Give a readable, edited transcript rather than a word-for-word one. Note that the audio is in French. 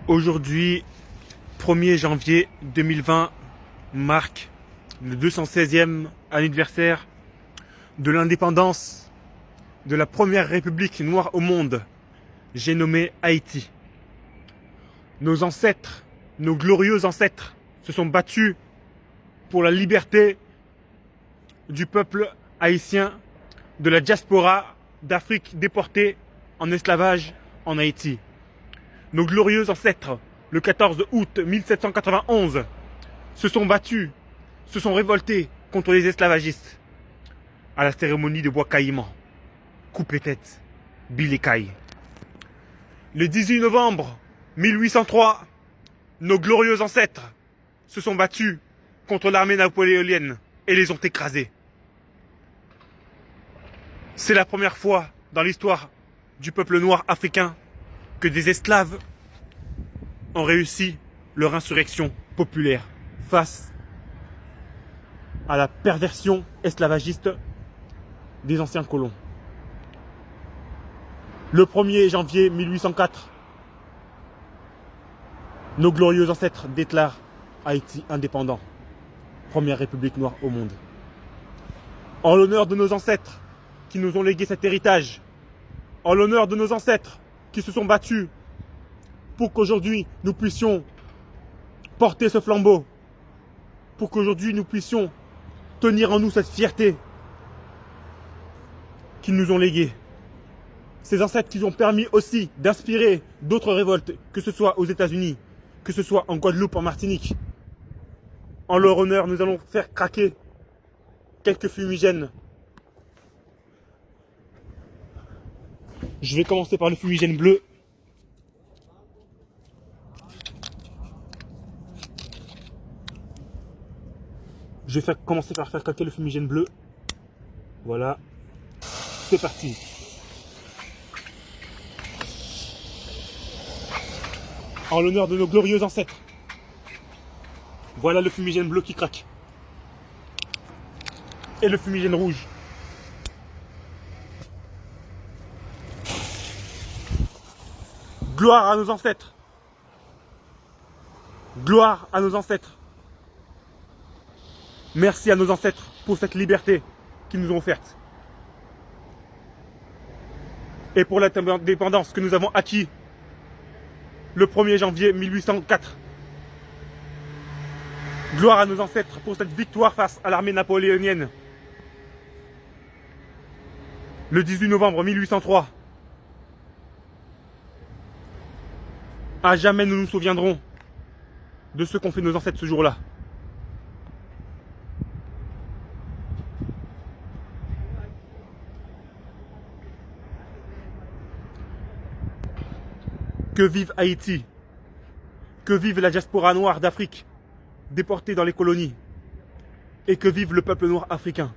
Aujourd'hui, 1er janvier 2020, marque le 216e anniversaire de l'indépendance de la première république noire au monde, j'ai nommé Haïti. Nos ancêtres, nos glorieux ancêtres, se sont battus pour la liberté du peuple haïtien, de la diaspora d'Afrique déportée en esclavage en Haïti. Nos glorieux ancêtres, le 14 août 1791, se sont battus, se sont révoltés contre les esclavagistes à la cérémonie de bois caïman, coupe tête, bilécaille. Le 18 novembre 1803, nos glorieux ancêtres se sont battus contre l'armée napoléonienne et les ont écrasés. C'est la première fois dans l'histoire du peuple noir africain que des esclaves ont réussi leur insurrection populaire face à la perversion esclavagiste des anciens colons. Le 1er janvier 1804, nos glorieux ancêtres déclarent Haïti indépendant, première république noire au monde. En l'honneur de nos ancêtres qui nous ont légué cet héritage, en l'honneur de nos ancêtres qui se sont battus pour qu'aujourd'hui nous puissions porter ce flambeau, pour qu'aujourd'hui nous puissions tenir en nous cette fierté qu'ils nous ont léguée. Ces ancêtres qui ont permis aussi d'inspirer d'autres révoltes, que ce soit aux États-Unis, que ce soit en Guadeloupe, en Martinique. En leur honneur, nous allons faire craquer quelques fumigènes. Je vais commencer par le fumigène bleu. Je vais commencer par faire craquer le fumigène bleu. Voilà. C'est parti. En l'honneur de nos glorieux ancêtres. Voilà le fumigène bleu qui craque. Et le fumigène rouge. Gloire à nos ancêtres. Gloire à nos ancêtres. Merci à nos ancêtres pour cette liberté qu'ils nous ont offerte. Et pour l'indépendance que nous avons acquis le 1er janvier 1804. Gloire à nos ancêtres pour cette victoire face à l'armée napoléonienne. Le 18 novembre 1803. À jamais nous nous souviendrons de ce qu'ont fait nos ancêtres ce jour-là. Que vive Haïti, que vive la diaspora noire d'Afrique, déportée dans les colonies, et que vive le peuple noir africain.